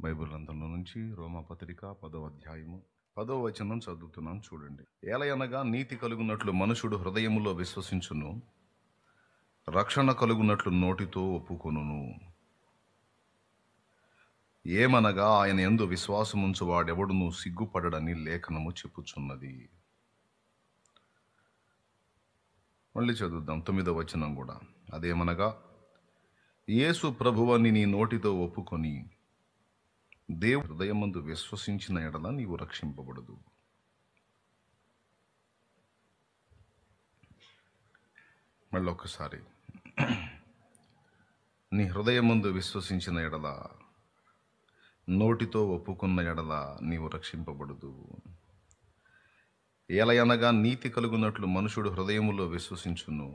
Bible గ్రంథంలో నుంచి రోమాపత్రిక 10వ అధ్యాయము 10వ వచనం చదువుతున్నాను చూడండి. ఏలయనగా నీతి కలుగునట్లు మనుషుడు హృదయములో విశ్వసించును, రక్షణ కలుగునట్లు నోటితో ఒప్పుకొనును. ఏమనగా ఆయన యందు విశ్వాసముంచు వాడెవడును సిగ్గుపడడని లేఖనము చెప్పుచున్నది. మళ్ళీ చదువుదాం 9వ వచనం కూడా. అదేమనగా యేసు ప్రభువని నీ నోటితో ఒప్పుకొని దేవుని హృదయమందు విశ్వసించిన ఎడల నీవు రక్షింపబడదు. మళ్ళీ ఒక్కసారి, నీ హృదయమందు విశ్వసించిన ఎడల, నోటితో ఒప్పుకున్న ఎడల నీవు రక్షింపబడదు. ఏలయనగా నీతి కలుగునట్లు మనుషుడు హృదయములో విశ్వసించును,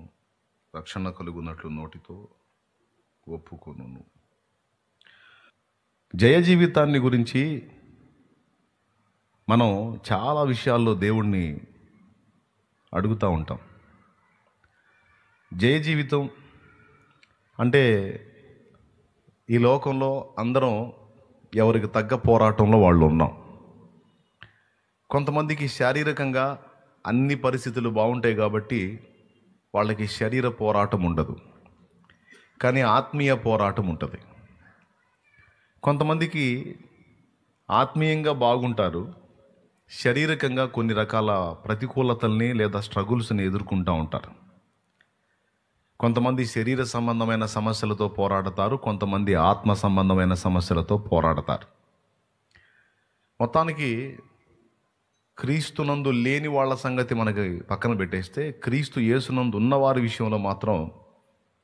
రక్షణ కలుగునట్లు నోటితో ఒప్పుకొనును. జయ జీవితాన్ని గురించి మనం చాలా విషయాల్లో దేవుణ్ణి అడుగుతూ ఉంటాం. జయ జీవితం అంటే ఈ లోకంలో అందరం ఎవరికి తగ్గ పోరాటంలో వాళ్ళు ఉన్నాం. కొంతమందికి శారీరకంగా అన్ని పరిస్థితులు బాగుంటాయి కాబట్టి వాళ్ళకి శరీర పోరాటం ఉండదు, కానీ ఆత్మీయ పోరాటం ఉంటుంది. కొంతమందికి ఆత్మీయంగా బాగుంటారు, శారీరకంగా కొన్ని రకాల ప్రతికూలతల్ని లేదా స్ట్రగుల్స్ని ఎదుర్కొంటూ ఉంటారు. కొంతమంది శరీర సంబంధమైన సమస్యలతో పోరాడతారు, కొంతమంది ఆత్మ సంబంధమైన సమస్యలతో పోరాడతారు. మొత్తానికి క్రీస్తునందు లేని వాళ్ళ సంగతి మనకి పక్కన పెట్టేస్తే, క్రీస్తు యేసునందు ఉన్నవారి విషయంలో మాత్రం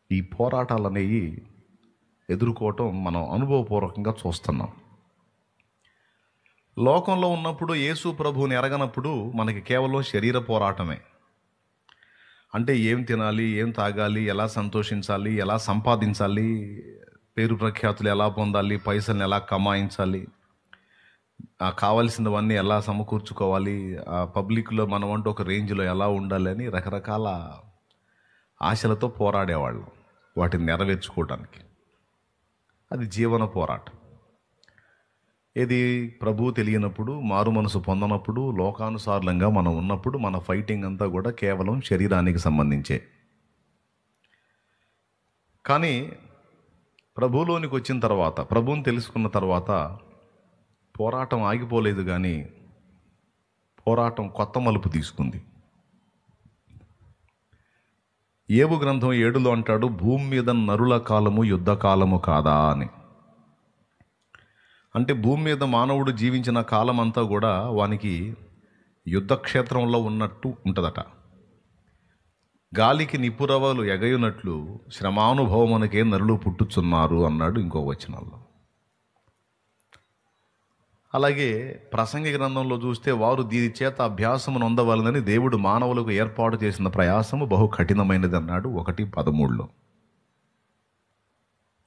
ఈ పోరాటాలు అనేవి ఎదుర్కోవటం మనం అనుభవపూర్వకంగా చూస్తున్నాం. లోకంలో ఉన్నప్పుడు యేసు ప్రభువుని ఎరగనప్పుడు మనకి కేవలం శరీర పోరాటమే. అంటే ఏం తినాలి, ఏం తాగాలి, ఎలా సంతోషించాలి, ఎలా సంపాదించాలి, పేరు ప్రఖ్యాతులు ఎలా పొందాలి, పైసల్ని ఎలా కమాయించాలి, కావలసినవన్నీ ఎలా సమకూర్చుకోవాలి, ఆ పబ్లిక్లో మనం అంటూ ఒక రేంజ్లో ఎలా ఉండాలి అని రకరకాల ఆశలతో పోరాడేవాళ్ళు వాటిని నెరవేర్చుకోవడానికి. అది జీవన పోరాటం. ఇది ప్రభువు తెలియనప్పుడు, మారు మనసు పొందనప్పుడు, లోకానుసారంగా మనం ఉన్నప్పుడు మన ఫైటింగ్ అంతా కూడా కేవలం శరీరానికి సంబంధించే. కానీ ప్రభువులోనికి వచ్చిన తర్వాత, ప్రభువుని తెలుసుకున్న తర్వాత పోరాటం ఆగిపోలేదు, కానీ పోరాటం కొత్త మలుపు తీసుకుంది. యోబు గ్రంథం 7లో అంటాడు, భూమి మీద నరుల కాలము యుద్ధ కాలము కాదా అని. అంటే భూమి మీద మానవుడు జీవించిన కాలం అంతా కూడా వానికి యుద్ధక్షేత్రంలో ఉన్నట్టు ఉంటుందట. గాలికి నిపురవలు ఎగయునట్లు శ్రమానుభవమునకే నరులు పుట్టుచున్నారు అన్నాడు ఇంకో వచనంలో. అలాగే ప్రసంగి గ్రంథంలో చూస్తే, వారు దీని చేత అభ్యాసము నొందవలనని దేవుడు మానవులకు ఏర్పాటు చేసిన ప్రయాసము బహు కఠినమైనది అన్నాడు 1:13లో.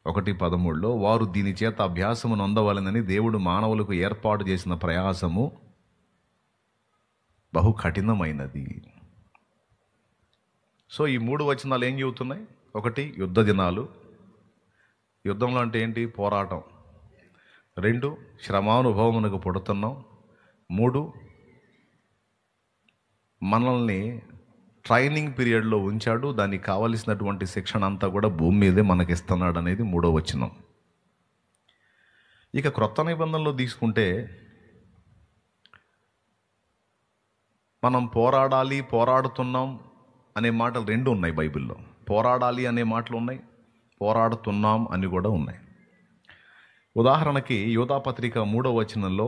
1:13లో వారు దీని చేత అభ్యాసము నొందవలనని దేవుడు మానవులకు ఏర్పాటు చేసిన ప్రయాసము బహు కఠినమైనది. సో ఈ 3 వచనాలు ఏం చెబుతున్నాయి? 1, యుద్ధ దినాలు. యుద్ధంలో అంటే ఏంటి? పోరాటం. 2, శ్రమానుభవమునకు పుడుతున్నాం. 3, మనల్ని ట్రైనింగ్ పీరియడ్లో ఉంచాడు, దానికి కావలసినటువంటి శిక్షణ అంతా కూడా భూమి మీదే మనకిస్తున్నాడు అనేది 3వ వచనం. ఇక క్రొత్త నిబంధనలో తీసుకుంటే, మనం పోరాడాలి, పోరాడుతున్నాం అనే మాటలు 2 ఉన్నాయి బైబిల్లో. పోరాడాలి అనే మాటలు ఉన్నాయి, పోరాడుతున్నాం అని కూడా ఉన్నాయి. ఉదాహరణకి యూదాపత్రిక 3వ వచనంలో,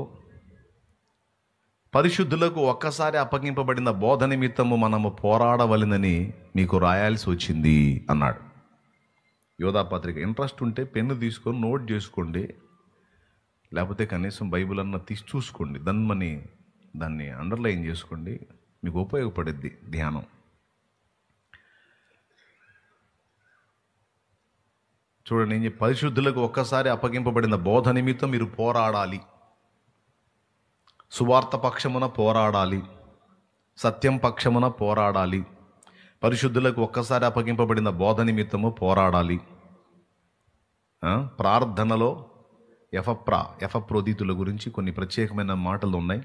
పరిశుద్ధులకు ఒక్కసారి అప్పగింపబడిన బోధ నిమిత్తము మనము పోరాడవలెనని మీకు రాయాల్సి వచ్చింది అన్నాడు. యూదాపత్రిక ఇంట్రెస్ట్ ఉంటే పెన్ను తీసుకొని నోట్ చేసుకోండి, లేకపోతే కనీసం బైబిల్ అన్న తీసి చూసుకోండి, దాన్ని అండర్లైన్ చేసుకోండి, మీకు ఉపయోగపడుద్ది ధ్యానం. చూడండి, ఏం చెప్పి, పరిశుద్ధులకు ఒక్కసారి అప్పగింపబడిన బోధ నిమిత్తం మీరు పోరాడాలి, సువార్త పక్షమున పోరాడాలి, సత్యం పక్షమున పోరాడాలి. పరిశుద్ధులకు ఒక్కసారి అప్పగింపబడిన బోధ నిమిత్తము పోరాడాలి. ప్రార్థనలో ఎఫప్రోదితుల గురించి కొన్ని ప్రత్యేకమైన మాటలు ఉన్నాయి.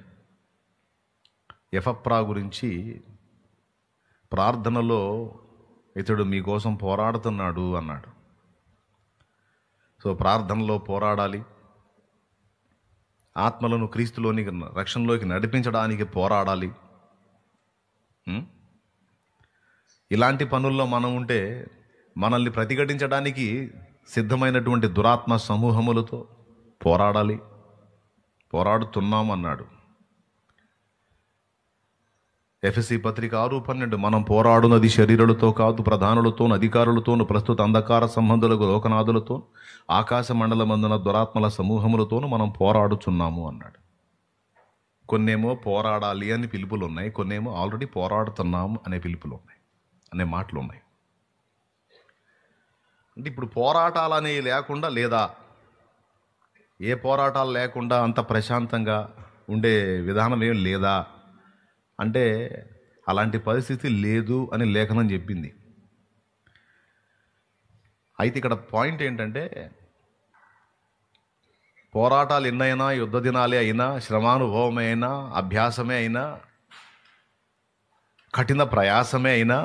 ఎఫప్రా గురించి ప్రార్థనలో ఇతడు మీకోసం పోరాడుతున్నాడు అన్నాడు. సో ప్రార్థనలో పోరాడాలి, ఆత్మలను క్రీస్తులోనికి రక్షణలోకి నడిపించడానికి పోరాడాలి. ఇలాంటి పనుల్లో మనం ఉంటే మనల్ని ప్రతిఘటించడానికి సిద్ధమైనటువంటి దురాత్మ సమూహములతో పోరాడుతున్నాం అన్నాడు. ఎఫెసీ పత్రిక 6:12 మనం పోరాడునది శరీరులతో కాదు, ప్రధానులతోను, అధికారులతోను, ప్రస్తుత అంధకార సంబంధులకు, లోకనాథులతో, ఆకాశ మండలమందున దురాత్మల సమూహములతోనూ మనం పోరాడుచున్నాము అన్నాడు. కొన్నేమో పోరాడాలి అని పిలుపులు ఉన్నాయి, కొన్నేమో ఆల్రెడీ పోరాడుతున్నాము అనే పిలుపులు ఉన్నాయి, అనే మాటలు ఉన్నాయి. అంటే ఇప్పుడు పోరాటాలనేవి లేకుండా లేదా ఏ పోరాటాలు లేకుండా అంత ప్రశాంతంగా ఉండే విధానం ఏం లేదా అంటే అలాంటి పరిస్థితి లేదు అని లేఖనం చెప్పింది. అయితే ఇక్కడ పాయింట్ ఏంటంటే పోరాటాలు ఎన్నైనా, యుద్ధ దినాలే అయినా, శ్రమానుభవమే అయినా, అభ్యాసమే అయినా, కఠిన ప్రయాసమే అయినా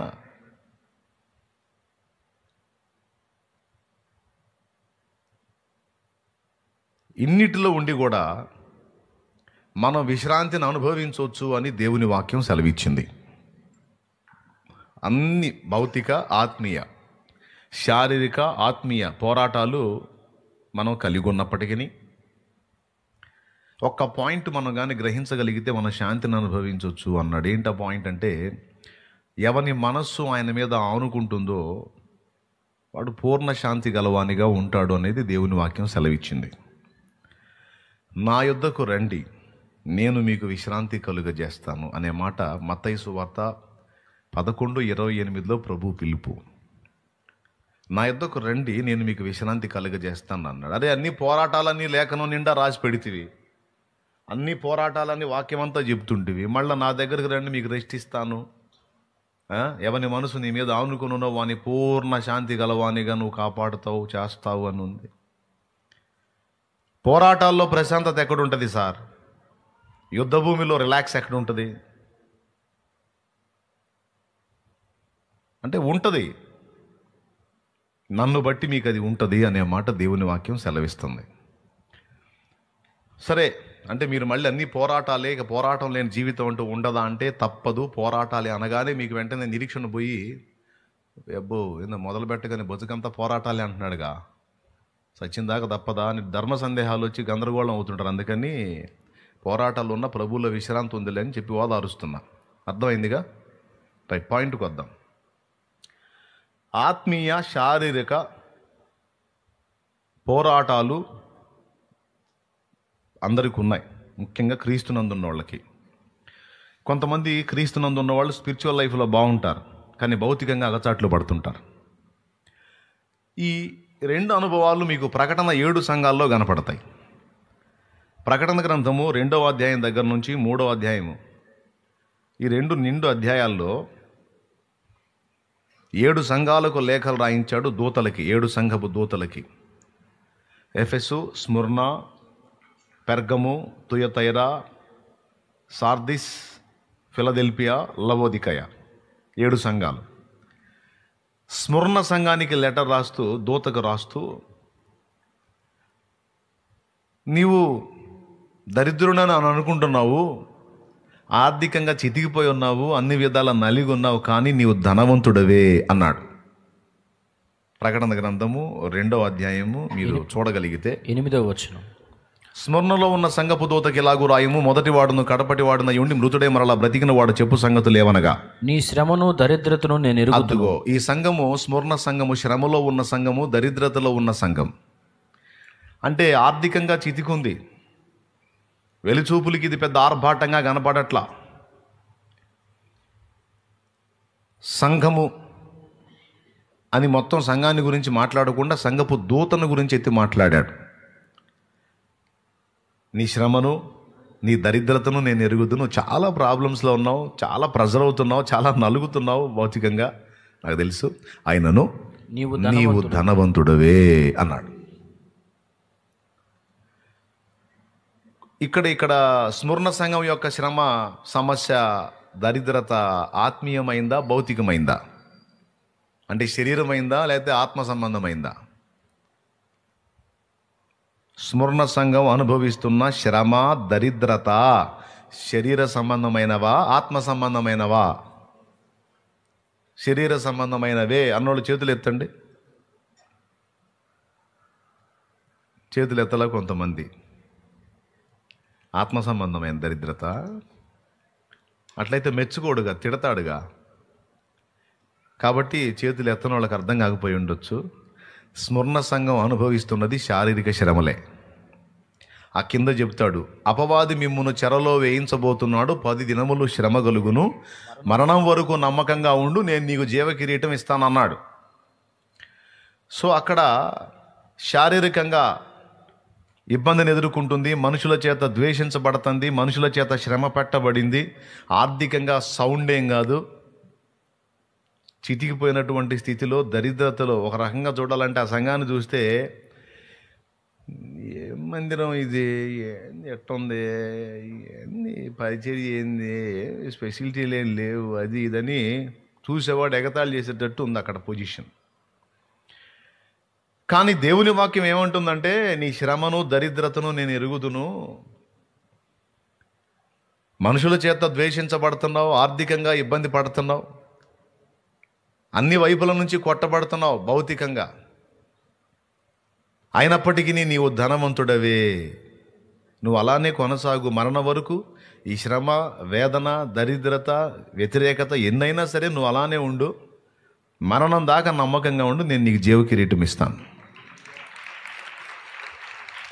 ఇన్నిటిలో ఉండి కూడా మనం విశ్రాంతిని అనుభవించవచ్చు అని దేవుని వాక్యం సెలవిచ్చింది. అన్ని భౌతిక, ఆత్మీయ, శారీరక, ఆత్మీయ పోరాటాలు మనం కలిగి ఉన్నప్పటికీ ఒక్క పాయింట్ మనం కానీ గ్రహించగలిగితే మనం శాంతిని అనుభవించవచ్చు అన్నాడు. ఏంటా పాయింట్ అంటే ఎవని మనస్సు ఆయన మీద ఆనుకుంటుందో వాడు పూర్ణ శాంతి గలవానిగా ఉంటాడు అనేది దేవుని వాక్యం సెలవిచ్చింది. నా యొద్దకు రండి, నేను మీకు విశ్రాంతి కలుగజేస్తాను అనే మాట మత్తయి సువార్త 11:28 ప్రభు పిలుపు. నా యొద్దకు రండి, నేను మీకు విశ్రాంతి కలుగజేస్తాను అన్నాడు. అదే అన్ని పోరాటాలన్నీ లేఖనం నిండా రాసి పెడితివి, అన్ని పోరాటాలన్నీ వాక్యం అంతా చెప్తుంటివి, మళ్ళీ నా దగ్గరికి రండి మీకు రెస్ట్ ఇస్తాను, ఎవని మనసు నీ మీద ఆనుకున్నానో వాని పూర్ణ శాంతి గలవానిగా నువ్వు కాపాడుతావు, చేస్తావు అని ఉంది. పోరాటాల్లో ప్రశాంతత ఎక్కడుంటుంది సార్? యుద్ధ భూమిలో రిలాక్స్ ఎక్కడ ఉంటుంది అంటే ఉంటుంది, నన్ను బట్టి మీకు అది ఉంటుంది అనే మాట దేవుని వాక్యం సెలవిస్తుంది. సరే, అంటే మీరు మళ్ళీ అన్ని పోరాటాలే, ఇక పోరాటం లేని జీవితం అంటూ ఉండదా అంటే తప్పదు. పోరాటాలే అనగానే మీకు వెంటనే నిరీక్షణ పోయి అబ్బో ఏందో మొదలు పెట్టగానే బతుకంతా పోరాటాలే అంటున్నాడుగా, సచ్చిందాకా తప్పదా అని ధర్మ సందేహాలు వచ్చి గందరగోళం అవుతుంటారు. అందుకని పోరాటాలు ఉన్న ప్రభువుల విశ్రాంతి ఉందిలే అని చెప్పి ఓదారుస్తున్నా. అర్థమైందిగా? రైట్, పాయింట్కి వద్దాం. ఆత్మీయ, శారీరక పోరాటాలు అందరికీ ఉన్నాయి, ముఖ్యంగా క్రీస్తునందున్న వాళ్ళకి. కొంతమంది క్రీస్తునందున్న వాళ్ళు స్పిరిచువల్ లైఫ్లో బాగుంటారు, కానీ భౌతికంగా అగచాట్లు పడుతుంటారు. ఈ రెండు అనుభవాలు మీకు ప్రకటన 7 సంఘాల్లో కనపడతాయి. ప్రకటన గ్రంథము 2వ అధ్యాయం దగ్గర నుంచి 3వ అధ్యాయము, ఈ 2 నిండు అధ్యాయాల్లో 7 సంఘాలకు లేఖలు రాయించాడు దూతలకి, 7 సంఘపు దూతలకి. Ephesus, Smyrna, Pergamum, Thyatira, Sardis, Philadelphia, Laodicea, 7 సంఘాలు. స్ముర్ణ సంఘానికి లెటర్ రాస్తూ, దూతకు రాస్తూ, నీవు దరిద్రుడని అని అనుకుంటున్నావు, ఆర్థికంగా చితికిపోయి ఉన్నావు, అన్ని విధాల నలిగి ఉన్నావు, కానీ నీవు ధనవంతుడవే అన్నాడు. ప్రకటన గ్రంథము 2వ అధ్యాయము మీరు చూడగలిగితే 8వ వచనం. స్మరణలో ఉన్న సంఘపు దూతకి ఇలాగూ రాయము, మొదటి వాడును కడపటి వాడున ఉండి మృతుడే మరలా బ్రతికిన వాడు చెప్పు సంగతులు ఏవనగా, నీ శ్రమను దరిద్రతను నేను ఎరుగుదును. ఈ సంఘము, స్మరణ సంఘము, శ్రమలో ఉన్న సంఘము, దరిద్రతలో ఉన్న సంఘం. అంటే ఆర్థికంగా చితికుంది, వెలిచూపులకి ఇది పెద్ద ఆర్భాటంగా కనపడట్లా. సంఘము అని మొత్తం సంఘాన్ని గురించి మాట్లాడకుండా సంఘపు దూతను గురించి ఎత్తి మాట్లాడాడు. నీ శ్రమను, నీ దరిద్రతను నేను ఎరుగుదును. చాలా ప్రాబ్లమ్స్లో ఉన్నావు, చాలా ప్రెజర్ అవుతున్నావు, చాలా నలుగుతున్నావు భౌతికంగా, నాకు తెలుసు. ఆయనను నీవు ధనవంతుడవే అన్నాడు. ఇక్కడ స్మరణ సంఘం యొక్క శ్రమ సమస్య దరిద్రత ఆత్మీయమైందా భౌతికమైందా? అంటే శరీరమైందా లేకపోతే ఆత్మ సంబంధమైందా? స్మరణ సంఘం అనుభవిస్తున్న శ్రమ దరిద్రత శరీర సంబంధమైనవా ఆత్మ సంబంధమైనవా? శరీర సంబంధమైనవే అన్నోళ్ళు చేతులు ఎత్తండి. చేతులు ఎత్తలా కొంతమంది. ఆత్మ సంబంధమైన దరిద్రత అట్లయితే మెచ్చుకోడుగా, తిడతాడుగా. కాబట్టి చేతులు ఎత్తని వాళ్ళకి అర్థం కాకపోయి ఉండొచ్చు. స్మరణ సంఘం అనుభవిస్తున్నది శారీరక శ్రమలే. ఆ కింద చెప్తాడు, అపవాది మిమ్మును చెరలో వేయించబోతున్నాడు, 10 దినములు శ్రమ కలుగును, మరణం వరకు నమ్మకంగా ఉండు, నేను నీకు జీవ కిరీటం ఇస్తానన్నాడు. సో అక్కడ శారీరకంగా ఇబ్బందిని ఎదుర్కొంటుంది, మనుషుల చేత ద్వేషించబడుతుంది, మనుషుల చేత శ్రమ పెట్టబడింది. ఆర్థికంగా సౌండ్ ఏం కాదు, చితికిపోయినటువంటి స్థితిలో దరిద్రతలో ఒక రకంగా చూడాలంటే ఆ సంఘాన్ని చూస్తే ఏం మందిరం ఇది, ఏంది ఎట్టుంది, ఏంది పరిచర్య, ఏంది స్పెషాలిటీలు ఏం లేవు, అది ఇదని చూసేవాడు ఎగతాళి చేసేటట్టు ఉంది అక్కడ పొజిషన్. కానీ దేవుని వాక్యం ఏమంటుందంటే, నీ శ్రమను దరిద్రతను నేను ఎరుగుదును. మనుషుల చేత ద్వేషించబడుతున్నావు, ఆర్థికంగా ఇబ్బంది పడుతున్నావు, అన్ని వైపుల నుంచి కొట్టబడుతున్నావు భౌతికంగా, అయినప్పటికీ నీవు ధనవంతుడవే. నువ్వు అలానే కొనసాగు మరణ వరకు. ఈ శ్రమ, వేదన, దరిద్రత, వ్యతిరేకత ఎన్నైనా సరే నువ్వు అలానే ఉండు, మరణం దాకా నమ్మకంగా ఉండు, నేను నీకు జీవ కిరీటం ఇస్తాను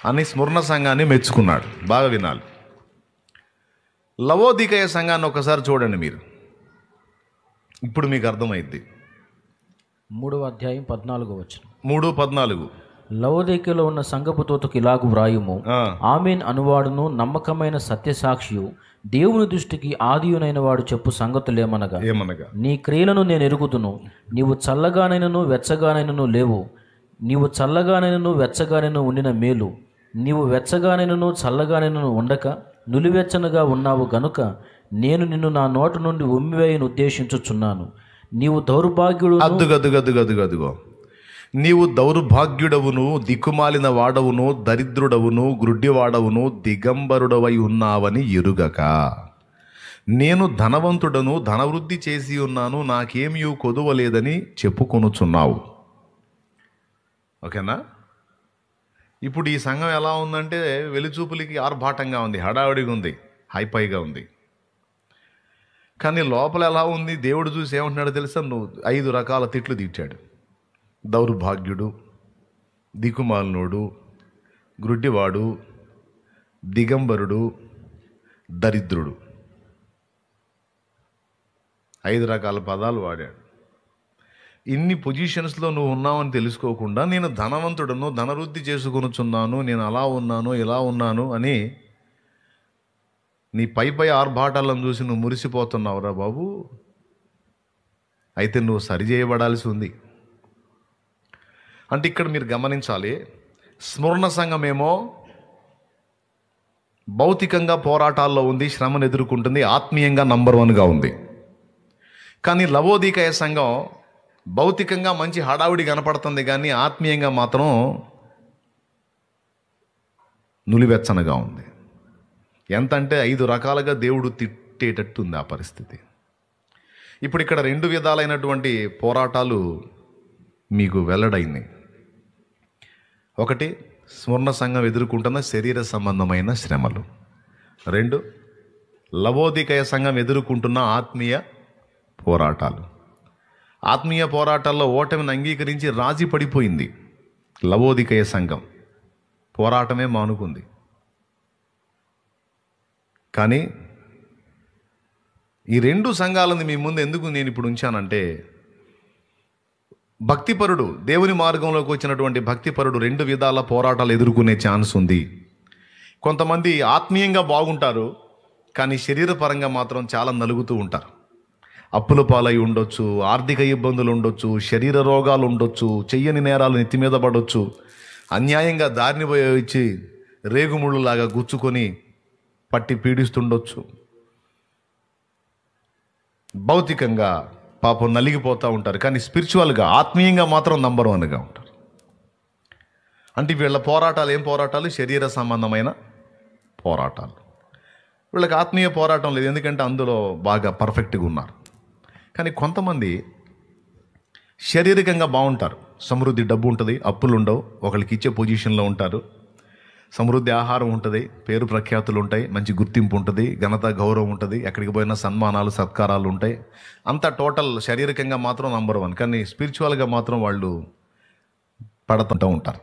అని స్మరణ సంఘాన్ని మెచ్చుకున్నాడు. బాగా వినాలి. లవోదికయ సంఘాన్ని ఒకసారి చూడండి మీరు, ఇప్పుడు మీకు అర్థమైద్ది. 3వ అధ్యాయం 14వ వచనం. 3:14. లవోదికయలో ఉన్న సంఘపు దూతకు ఇలాగు వ్రాయుము, ఆమేన్ అనువాడును నమ్మకమైన సత్యసాక్షియు దేవుని దృష్టికి ఆదియునైన వాడు చెప్పు సంగతులేమనగా, నీ క్రియలను నేను ఎరుగుదును, నీవు చల్లగానైనను వెచ్చగానైనను లేవు, నీవు చల్లగానైనను వెచ్చగానైనను ఉండిన మేలు, నీవు వెచ్చగానైనను చల్లగానైనను ఉండక నులివెచ్చనగా ఉన్నావు గనుక నేను నిన్ను నా నోట నుండి ఉమ్మివేయను ఉద్దేశించుచున్నాను. నీవు దౌర్భాగ్యుడు. అదుగో నీవు దౌర్భాగ్యుడవును, దిక్కుమాలిన వాడవును, దరిద్రుడవును, గ్రుడ్డివాడవును, దిగంబరుడవై ఉన్నావని ఎరుగక, నేను ధనవంతుడను, ధనవృద్ధి చేసి ఉన్నాను, నాకేమీ కొదువలేదని చెప్పుకొనుచున్నావు. ఓకేనా? ఇప్పుడు ఈ సంఘం ఎలా ఉందంటే వెలిచూపులకి ఆర్భాటంగా ఉంది, హడావిడిగా ఉంది, హైపైగా ఉంది. కానీ లోపల ఎలా ఉంది? దేవుడు చూసి ఏమంటున్నాడో తెలుసా? నువ్వు 5 రకాల తిట్లు తీర్చాడు. దౌర్భాగ్యుడు, దిక్కుమాలినోడు, గ్రుడ్డివాడు, దిగంబరుడు, దరిద్రుడు. 5 రకాల పదాలు వాడాడు. ఇన్ని పొజిషన్స్లో నువ్వు ఉన్నావని తెలుసుకోకుండా, నేను ధనవంతుడను, ధనవృద్ధి చేసుకొనుచున్నాను, నేను అలా ఉన్నాను, ఇలా ఉన్నాను అని నీ పై ఆర్భాటాలను చూసి నువ్వు మురిసిపోతున్నావురా బాబు. అయితే నువ్వు సరిచేయబడాల్సి ఉంది. అంటే ఇక్కడ మీరు గమనించాలి, స్మరణ సంఘమేమో భౌతికంగా పోరాటాల్లో ఉంది, శ్రమను ఎదుర్కొంటుంది, ఆత్మీయంగా నంబర్ 1గా ఉంది. కానీ లవోదికయ సంఘం భౌతికంగా మంచి హడావుడి కనపడుతుంది, కానీ ఆత్మీయంగా మాత్రం నులివెచ్చనగా ఉంది. ఎంత అంటే 5 రకాలుగా దేవుడు తిట్టేటట్టు ఉంది ఆ పరిస్థితి. ఇప్పుడు ఇక్కడ 2 విధాలైనటువంటి పోరాటాలు మీకు వెల్లడైంది. ఒకటి, స్మరణ సంఘం ఎదుర్కొంటున్న శరీర సంబంధమైన శ్రమలు. 2, లవోదికయ సంఘం ఎదుర్కొంటున్న ఆత్మీయ పోరాటాలు. ఆత్మీయ పోరాటాల్లో ఓటమిని అంగీకరించి రాజీ పడిపోయింది లవోదికయ సంఘం, పోరాటమే మానుకుంది. కానీ ఈ 2 సంఘాలను మీ ముందు ఎందుకు నేను ఇప్పుడు ఉంచానంటే, భక్తిపరుడు, దేవుని మార్గంలోకి వచ్చినటువంటి భక్తిపరుడు 2 విధాల పోరాటాలు ఎదుర్కొనే ఛాన్స్ ఉంది. కొంతమంది ఆత్మీయంగా బాగుంటారు, కానీ శరీరపరంగా మాత్రం చాలా నలుగుతూ ఉంటారు. అప్పుల పాలై ఉండొచ్చు, ఆర్థిక ఇబ్బందులు ఉండొచ్చు, శరీర రోగాలు ఉండొచ్చు, చెయ్యని నేరాలు నెత్తి మీద పడవచ్చు, అన్యాయంగా దారిని పోయి రేగుముళ్ళులాగా గుచ్చుకొని పట్టి పీడిస్తుండొచ్చు, భౌతికంగా పాపం నలిగిపోతూ ఉంటారు, కానీ స్పిరిచువల్గా ఆత్మీయంగా మాత్రం నంబర్ 1గా ఉంటారు. అంటే వీళ్ళ పోరాటాలు ఏం పోరాటాలు? శరీర సంబంధమైన పోరాటాలు. వీళ్ళకి ఆత్మీయ పోరాటం లేదు, ఎందుకంటే అందులో బాగా పర్ఫెక్ట్గా ఉన్నారు. కానీ కొంతమంది శారీరకంగా బాగుంటారు, సమృద్ధి డబ్బు ఉంటుంది, అప్పులు ఉండవు, ఒకరికి ఇచ్చే పొజిషన్లో ఉంటారు, సమృద్ధి ఆహారం ఉంటుంది, పేరు ప్రఖ్యాతులు ఉంటాయి, మంచి గుర్తింపు ఉంటుంది, ఘనత గౌరవం ఉంటుంది, ఎక్కడికి పోయినా సన్మానాలు సత్కారాలు ఉంటాయి. అంతా టోటల్ శారీరకంగా మాత్రం నంబర్ 1, కానీ స్పిరిచువల్గా మాత్రం వాళ్ళు పడుతుంటూ ఉంటారు.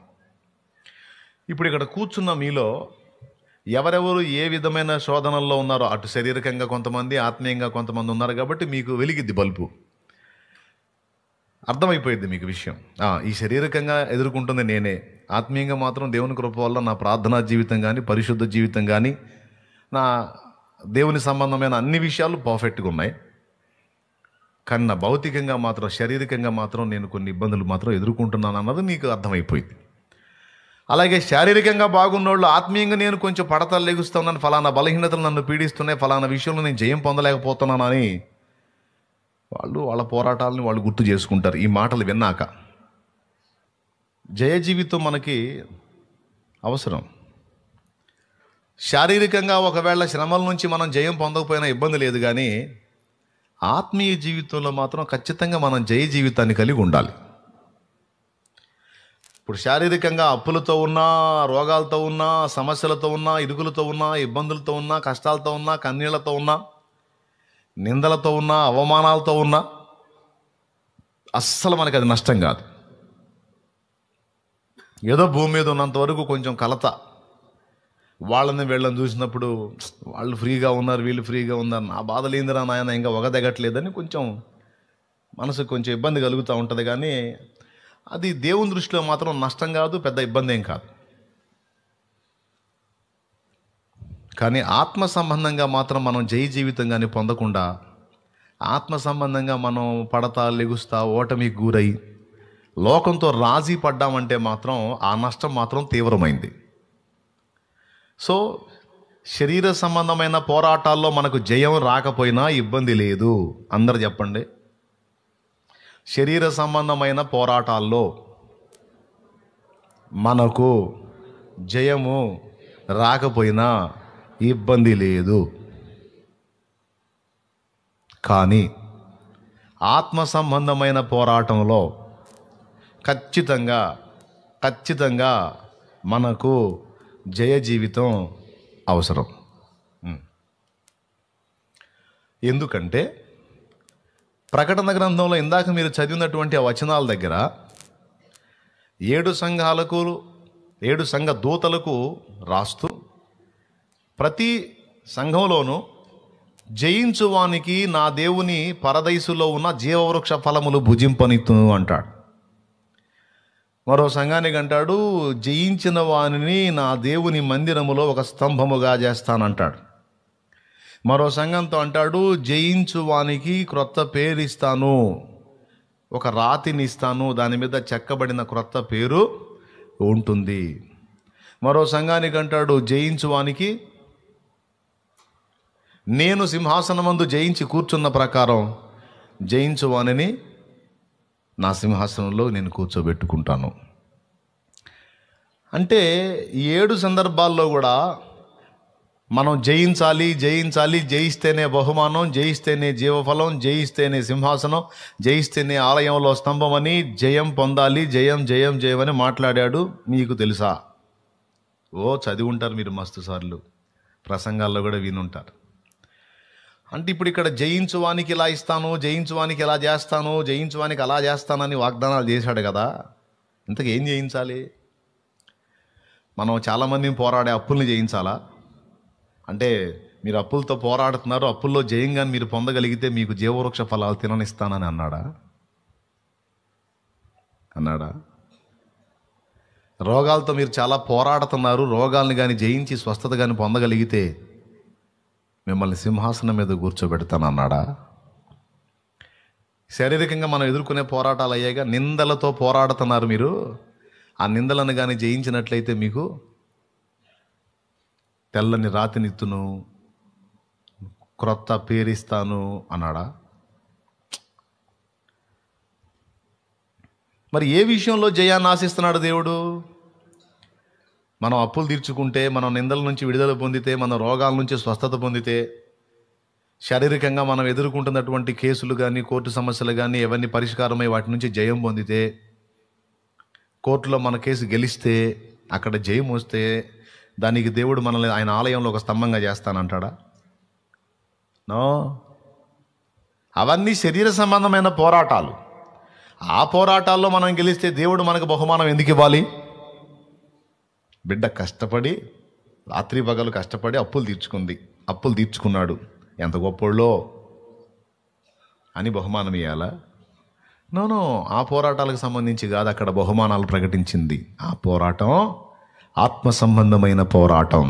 ఇప్పుడు ఇక్కడ కూర్చున్న మీలో ఎవరెవరు ఏ విధమైన శోధనల్లో ఉన్నారో, అటు శారీరకంగా కొంతమంది, ఆత్మీయంగా కొంతమంది ఉన్నారు. కాబట్టి మీకు వెలిగిద్ది బల్బు, అర్థమైపోయింది మీకు విషయం. ఈ శారీరకంగా ఎదుర్కొంటుంది నేనే, ఆత్మీయంగా మాత్రం దేవుని కృప వల్ల నా ప్రార్థనా జీవితం కానీ, పరిశుద్ధ జీవితం కానీ, నా దేవుని సంబంధమైన అన్ని విషయాలు పర్ఫెక్ట్గా ఉన్నాయి. కానీ నా భౌతికంగా మాత్రం, శారీరకంగా మాత్రం నేను కొన్ని ఇబ్బందులు మాత్రం ఎదుర్కొంటున్నాను అన్నది నీకు అర్థమైపోయింది. అలాగే శారీరకంగా బాగున్నోళ్ళు ఆత్మీయంగా నేను కొంచెం పడతలు లెగుస్తున్నాను, ఫలానా బలహీనతలు నన్ను పీడిస్తున్నాయి, ఫలానా విషయంలో నేను జయం పొందలేకపోతున్నానని వాళ్ళు వాళ్ళ పోరాటాలను వాళ్ళు గుర్తు చేసుకుంటారు. ఈ మాటలు విన్నాక జయ జీవితం మనకి అవసరం. శారీరకంగా ఒకవేళ శ్రమల నుంచి మనం జయం పొందకపోయినా ఇబ్బంది లేదు, కానీ ఆత్మీయ జీవితంలో మాత్రం ఖచ్చితంగా మనం జయ జీవితాన్ని కలిగి ఉండాలి. ఇప్పుడు శారీరకంగా అప్పులతో ఉన్నా, రోగాలతో ఉన్నా, సమస్యలతో ఉన్నా, ఇరుకులతో ఉన్నా, ఇబ్బందులతో ఉన్నా, కష్టాలతో ఉన్నా, కన్నీళ్లతో ఉన్నా, నిందలతో ఉన్నా, అవమానాలతో ఉన్నా, అస్సలు మనకి అది నష్టం కాదు. ఏదో భూమి మీద ఉన్నంత వరకు కొంచెం కలత, వాళ్ళని వీళ్ళని చూసినప్పుడు వాళ్ళు ఫ్రీగా ఉన్నారు, వీళ్ళు ఫ్రీగా ఉన్నారు, నా బాధలు ఏందిరా నాయన ఇంకా ఒగదగట్లేదని కొంచెం మనసుకు కొంచెం ఇబ్బంది కలుగుతూ ఉంటుంది. కానీ అది దేవుని దృష్టిలో మాత్రం నష్టం కాదు, పెద్ద ఇబ్బంది ఏం కాదు. కానీ ఆత్మ సంబంధంగా మాత్రం మనం జయ జీవితం కానీ పొందకుండా, ఆత్మ సంబంధంగా మనం పడతా లెగుస్తా ఓటమికి గురై లోకంతో రాజీ పడ్డామంటే మాత్రం ఆ నష్టం మాత్రం తీవ్రమైంది. సో శరీర సంబంధమైన పోరాటాల్లో మనకు జయం రాకపోయినా ఇబ్బంది లేదు. అందరు చెప్పండి, శరీర సంబంధమైన పోరాటాల్లో మనకు జయము రాకపోయినా ఇబ్బంది లేదు. కానీ ఆత్మ సంబంధమైన పోరాటంలో ఖచ్చితంగా మనకు జయ జీవితం అవసరం. ఎందుకంటే ప్రకటన గ్రంథంలో ఇందాక మీరు చదివినటువంటి ఆ వచనాల దగ్గర 7 సంఘ దూతలకు రాస్తూ ప్రతి సంఘంలోనూ జయించువానికి నా దేవుని పరదైసులో ఉన్న జీవవృక్ష ఫలములు భుజింపనిత్తును అంటాడు. మరో సంఘానికి అంటాడు, జయించిన వానిని నా దేవుని మందిరములో ఒక స్తంభముగా చేస్తానంటాడు. మరో సంఘంతో అంటాడు, జయించు వానికి క్రొత్త పేరు ఇస్తాను, ఒక రాతిని ఇస్తాను, దాని మీద చెక్కబడిన క్రొత్త పేరు ఉంటుంది. మరో సంఘానికి అంటాడు, జయించు వానికి నేను సింహాసనమందు జయించి కూర్చున్న ప్రకారం జయించు వానిని నా సింహాసనంలో నేను కూర్చోబెట్టుకుంటాను. అంటే 7 సందర్భాల్లో కూడా మనం జయించాలి, జయిస్తేనే బహుమానం, జయిస్తేనే జీవఫలం, జయిస్తేనే సింహాసనం, జయిస్తేనే ఆలయంలో స్తంభం అని జయం పొందాలి, జయం అని మాట్లాడాడు. మీకు తెలుసా? చదివి ఉంటారు మీరు మస్తు సార్లు, ప్రసంగాల్లో కూడా వినుంటారు. అంటే ఇప్పుడు ఇక్కడ జయించువానికి ఇలా ఇస్తాను, జయించువానికి ఇలా చేస్తాను, జయించువానికి అలా చేస్తానని వాగ్దానాలు చేశాడు కదా. ఇంతకు ఏం జయించాలి? మనం చాలామందిని పోరాడే అప్పుల్ని జయించాలా? అంటే మీరు అప్పులతో పోరాడుతున్నారు, అప్పుల్లో జయంగా మీరు పొందగలిగితే మీకు జీవవృక్ష ఫలాలు తిననిస్తానని అన్నాడా? రోగాలతో మీరు చాలా పోరాడుతున్నారు, రోగాల్ని కానీ జయించి స్వస్థత కానీ పొందగలిగితే మిమ్మల్ని సింహాసనం మీద కూర్చోబెడతానన్నాడా? శారీరకంగా మనం ఎదుర్కొనే పోరాటాలు అయ్యాక నిందలతో పోరాడుతున్నారు మీరు, ఆ నిందలను కానీ జయించినట్లయితే మీకు తెల్లని రాతినిత్తును, క్రొత్త పేరిస్తాను అన్నాడా? మరి ఏ విషయంలో జయాన్ని ఆశిస్తున్నాడు దేవుడు? మనం అప్పులు తీర్చుకుంటే, మనం నిందల నుంచి విడుదల పొందితే, మన రోగాల నుంచి స్వస్థత పొందితే, శారీరకంగా మనం ఎదుర్కొంటున్నటువంటి కేసులు కానీ, కోర్టు సమస్యలు కానీ ఎవరిని పరిష్కారమై వాటి నుంచి జయం పొందితే, కోర్టులో మన కేసు గెలిస్తే, అక్కడ జయం వస్తే, దానికి దేవుడు మనల్ని ఆయన ఆలయంలో ఒక స్తంభంగా చేస్తానంటాడా? నో. అవన్నీ శరీర సంబంధమైన పోరాటాలు. ఆ పోరాటాల్లో మనం గెలిస్తే దేవుడు మనకు బహుమానం ఎందుకు ఇవ్వాలి? బిడ్డ కష్టపడి రాత్రి పగలు కష్టపడి అప్పులు తీర్చుకున్నాడు, ఎంత గొప్పోళ్ళో అని బహుమానం ఇవ్వాలా? నో. ఆ పోరాటాలకు సంబంధించి కాదు అక్కడ బహుమానాలు ప్రకటించింది. ఆ పోరాటం ఆత్మ సంబంధమైన పోరాటం.